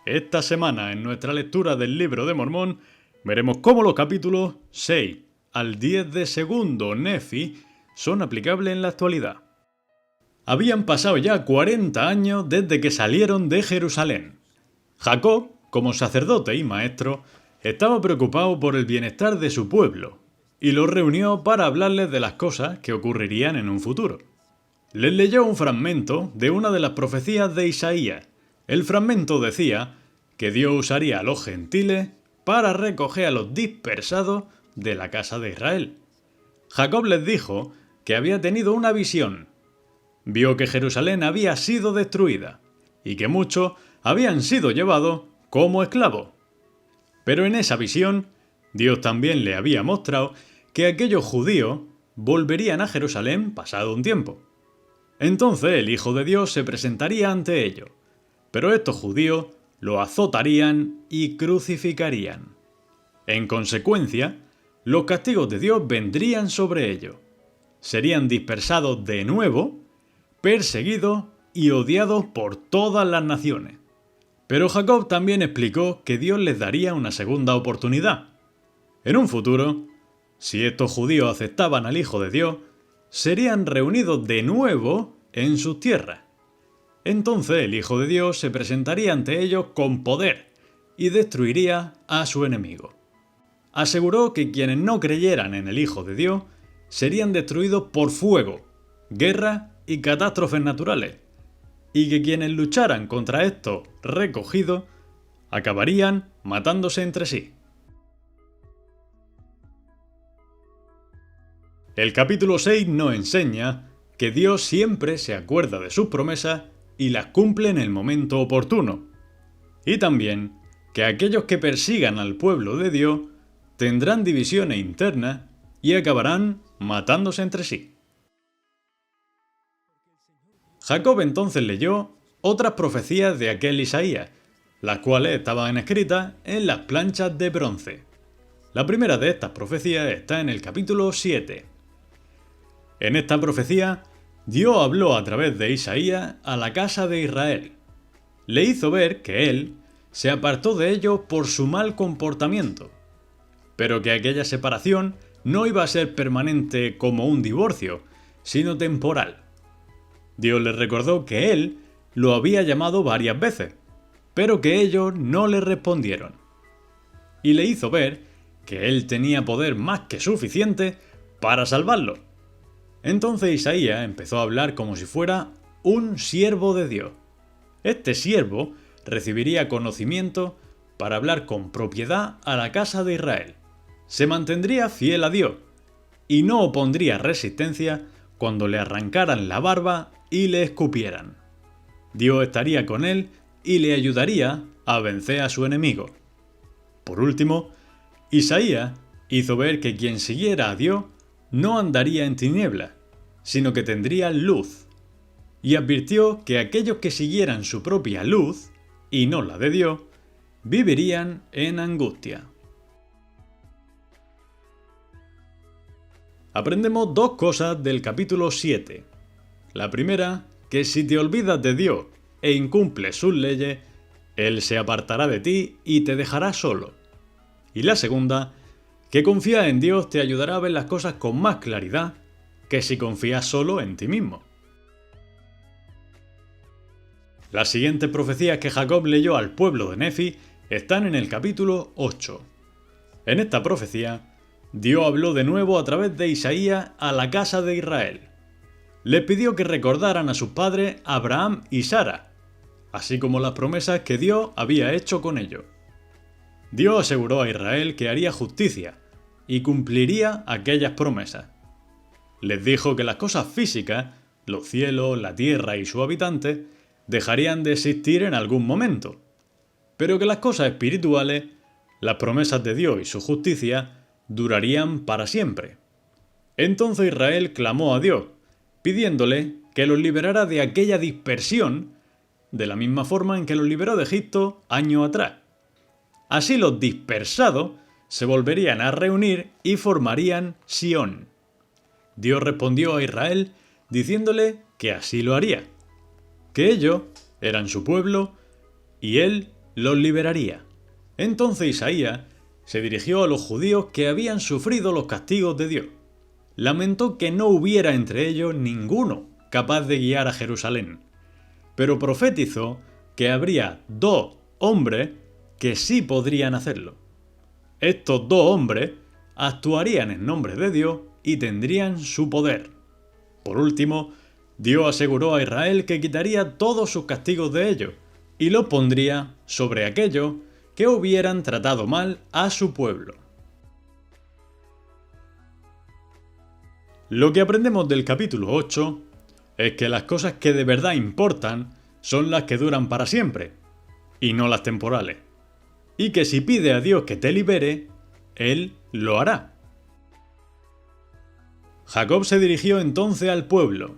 Esta semana, en nuestra lectura del Libro de Mormón, veremos cómo los capítulos 6 al 10 de Segundo Nefi son aplicables en la actualidad. Habían pasado ya 40 años desde que salieron de Jerusalén. Jacob, como sacerdote y maestro, estaba preocupado por el bienestar de su pueblo y los reunió para hablarles de las cosas que ocurrirían en un futuro. Les leyó un fragmento de una de las profecías de Isaías. El fragmento decía que Dios usaría a los gentiles para recoger a los dispersados de la casa de Israel. Jacob les dijo que había tenido una visión. Vio que Jerusalén había sido destruida y que muchos habían sido llevados como esclavos. Pero en esa visión, Dios también le había mostrado que aquellos judíos volverían a Jerusalén pasado un tiempo. Entonces el Hijo de Dios se presentaría ante ellos, pero estos judíos lo azotarían y crucificarían. En consecuencia, los castigos de Dios vendrían sobre ellos. Serían dispersados de nuevo, perseguidos y odiados por todas las naciones. Pero Jacob también explicó que Dios les daría una segunda oportunidad. En un futuro, si estos judíos aceptaban al Hijo de Dios, serían reunidos de nuevo en sus tierras. Entonces el Hijo de Dios se presentaría ante ellos con poder y destruiría a su enemigo. Aseguró que quienes no creyeran en el Hijo de Dios serían destruidos por fuego, guerra y catástrofes naturales, y que quienes lucharan contra estos recogidos acabarían matándose entre sí. El capítulo 6 nos enseña que Dios siempre se acuerda de sus promesas y las cumple en el momento oportuno. Y también que aquellos que persigan al pueblo de Dios tendrán divisiones internas y acabarán matándose entre sí. Jacob entonces leyó otras profecías de aquel Isaías, las cuales estaban escritas en las planchas de bronce. La primera de estas profecías está en el capítulo 7. En esta profecía, Dios habló a través de Isaías a la casa de Israel. Le hizo ver que él se apartó de ellos por su mal comportamiento, pero que aquella separación no iba a ser permanente como un divorcio, sino temporal. Dios les recordó que él lo había llamado varias veces, pero que ellos no le respondieron. Y le hizo ver que él tenía poder más que suficiente para salvarlo. Entonces Isaías empezó a hablar como si fuera un siervo de Dios. Este siervo recibiría conocimiento para hablar con propiedad a la casa de Israel. Se mantendría fiel a Dios y no opondría resistencia cuando le arrancaran la barba y le escupieran. Dios estaría con él y le ayudaría a vencer a su enemigo. Por último, Isaías hizo ver que quien siguiera a Dios no andaría en tinieblas, sino que tendría luz, y advirtió que aquellos que siguieran su propia luz, y no la de Dios, vivirían en angustia. Aprendemos dos cosas del capítulo 7. La primera, que si te olvidas de Dios e incumples sus leyes, Él se apartará de ti y te dejará solo. Y la segunda, que confiar en Dios te ayudará a ver las cosas con más claridad que si confías solo en ti mismo. Las siguientes profecías que Jacob leyó al pueblo de Nefi están en el capítulo 8. En esta profecía, Dios habló de nuevo a través de Isaías a la casa de Israel. Les pidió que recordaran a sus padres Abraham y Sara, así como las promesas que Dios había hecho con ellos. Dios aseguró a Israel que haría justicia y cumpliría aquellas promesas. Les dijo que las cosas físicas, los cielos, la tierra y sus habitantes, dejarían de existir en algún momento, pero que las cosas espirituales, las promesas de Dios y su justicia, durarían para siempre. Entonces Israel clamó a Dios, pidiéndole que los liberara de aquella dispersión, de la misma forma en que los liberó de Egipto años atrás. Así los dispersados se volverían a reunir y formarían Sión. Dios respondió a Israel diciéndole que así lo haría, que ellos eran su pueblo y él los liberaría. Entonces Isaías se dirigió a los judíos que habían sufrido los castigos de Dios. Lamentó que no hubiera entre ellos ninguno capaz de guiar a Jerusalén, pero profetizó que habría 2 hombres que sí podrían hacerlo. Estos 2 hombres actuarían en nombre de Dios y tendrían su poder. Por último, Dios aseguró a Israel que quitaría todos sus castigos de ellos y los pondría sobre aquellos que hubieran tratado mal a su pueblo. Lo que aprendemos del capítulo 8 es que las cosas que de verdad importan son las que duran para siempre, y no las temporales. Y que si pide a Dios que te libere, Él lo hará. Jacob se dirigió entonces al pueblo.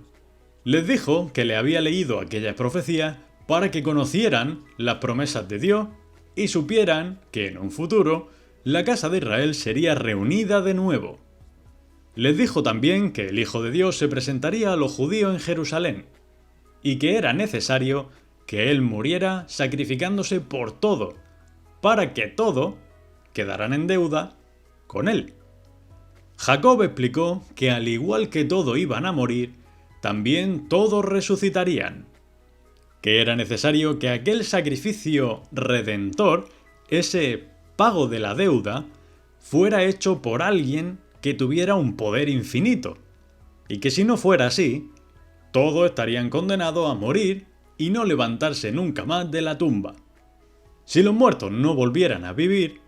Les dijo que le había leído aquellas profecías para que conocieran las promesas de Dios y supieran que en un futuro la casa de Israel sería reunida de nuevo. Les dijo también que el Hijo de Dios se presentaría a los judíos en Jerusalén y que era necesario que Él muriera sacrificándose por todo, para que todos quedaran en deuda con Él. Jacob explicó que al igual que todos iban a morir, también todos resucitarían, que era necesario que aquel sacrificio redentor, ese pago de la deuda, fuera hecho por alguien que tuviera un poder infinito, y que si no fuera así, todos estarían condenados a morir y no levantarse nunca más de la tumba. Si los muertos no volvieran a vivir,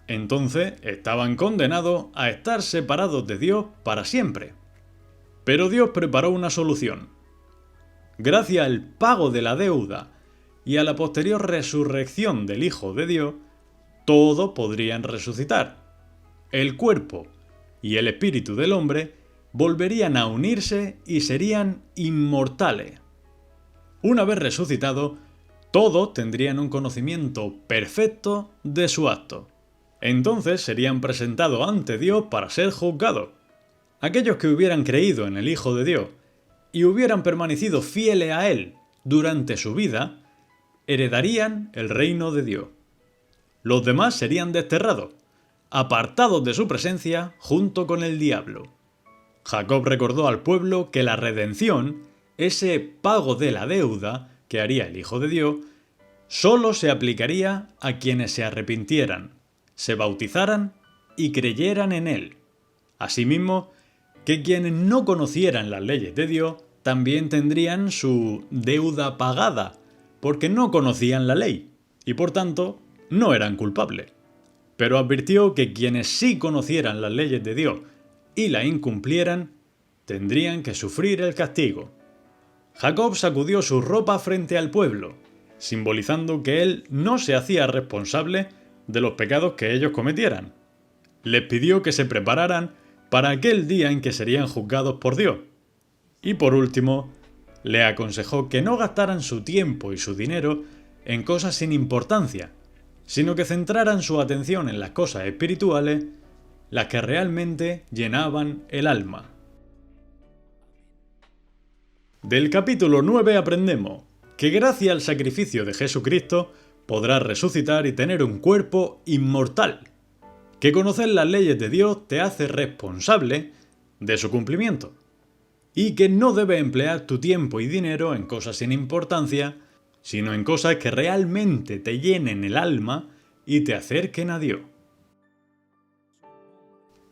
entonces estaban condenados a estar separados de Dios para siempre. Pero Dios preparó una solución. Gracias al pago de la deuda y a la posterior resurrección del Hijo de Dios, todos podrían resucitar. El cuerpo y el espíritu del hombre volverían a unirse y serían inmortales. Una vez resucitados, todos tendrían un conocimiento perfecto de su acto. Entonces serían presentados ante Dios para ser juzgados. Aquellos que hubieran creído en el Hijo de Dios y hubieran permanecido fieles a Él durante su vida, heredarían el reino de Dios. Los demás serían desterrados, apartados de su presencia junto con el diablo. Jacob recordó al pueblo que la redención, ese pago de la deuda que haría el Hijo de Dios, solo se aplicaría a quienes se arrepintieran, se bautizaran y creyeran en Él. Asimismo, que quienes no conocieran las leyes de Dios también tendrían su deuda pagada, porque no conocían la ley y por tanto no eran culpables. Pero advirtió que quienes sí conocieran las leyes de Dios y la incumplieran, tendrían que sufrir el castigo. Jacob sacudió su ropa frente al pueblo, simbolizando que él no se hacía responsable de los pecados que ellos cometieran. Les pidió que se prepararan para aquel día en que serían juzgados por Dios. Y por último, le aconsejó que no gastaran su tiempo y su dinero en cosas sin importancia, sino que centraran su atención en las cosas espirituales, las que realmente llenaban el alma. Del capítulo 9 aprendemos que gracias al sacrificio de Jesucristo podrás resucitar y tener un cuerpo inmortal, que conocer las leyes de Dios te hace responsable de su cumplimiento, y que no debes emplear tu tiempo y dinero en cosas sin importancia, sino en cosas que realmente te llenen el alma y te acerquen a Dios.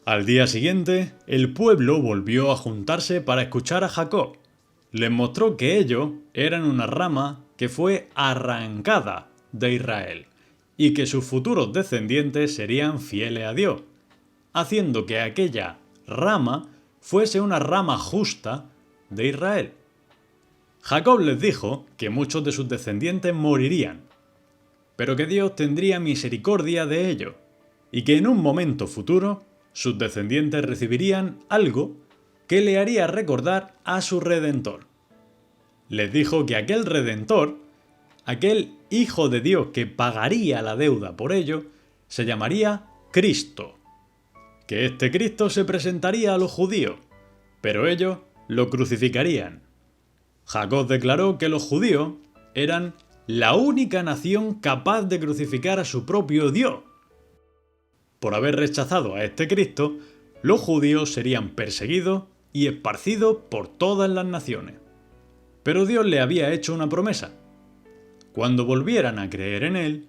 Al día siguiente, el pueblo volvió a juntarse para escuchar a Jacob. Les mostró que ellos eran una rama que fue arrancada de Israel y que sus futuros descendientes serían fieles a Dios, haciendo que aquella rama fuese una rama justa de Israel. Jacob les dijo que muchos de sus descendientes morirían, pero que Dios tendría misericordia de ellos y que en un momento futuro sus descendientes recibirían algo que le haría recordar a su Redentor. Les dijo que aquel Redentor, aquel Hijo de Dios que pagaría la deuda por ello, se llamaría Cristo. Que este Cristo se presentaría a los judíos, pero ellos lo crucificarían. Jacob declaró que los judíos eran la única nación capaz de crucificar a su propio Dios. Por haber rechazado a este Cristo, los judíos serían perseguidos y esparcidos por todas las naciones. Pero Dios le había hecho una promesa. Cuando volvieran a creer en Él,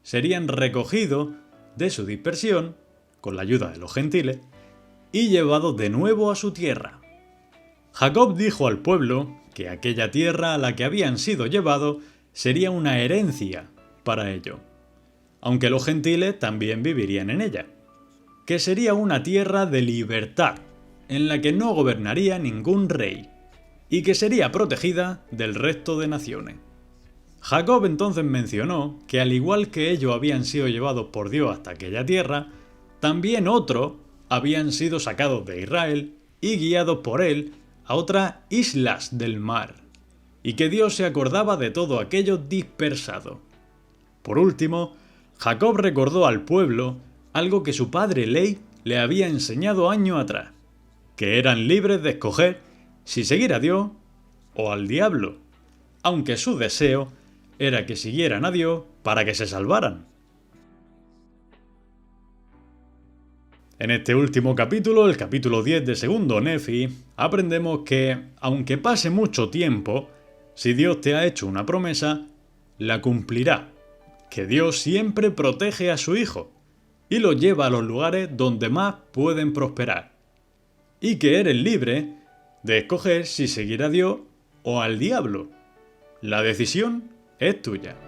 serían recogidos de su dispersión, con la ayuda de los gentiles, y llevados de nuevo a su tierra. Jacob dijo al pueblo que aquella tierra a la que habían sido llevados sería una herencia para ellos, aunque los gentiles también vivirían en ella, que sería una tierra de libertad, en la que no gobernaría ningún rey, y que sería protegida del resto de naciones. Jacob entonces mencionó que al igual que ellos habían sido llevados por Dios hasta aquella tierra, también otros habían sido sacados de Israel y guiados por él a otras islas del mar, y que Dios se acordaba de todo aquello dispersado. Por último, Jacob recordó al pueblo algo que su padre Ley le había enseñado años atrás, que eran libres de escoger si seguir a Dios o al diablo, aunque su deseo era que siguieran a Dios para que se salvaran. En este último capítulo, el capítulo 10 de Segundo Nefi, aprendemos que, aunque pase mucho tiempo, si Dios te ha hecho una promesa, la cumplirá, que Dios siempre protege a su Hijo y lo lleva a los lugares donde más pueden prosperar, y que eres libre de escoger si seguir a Dios o al diablo. La decisión es tuya.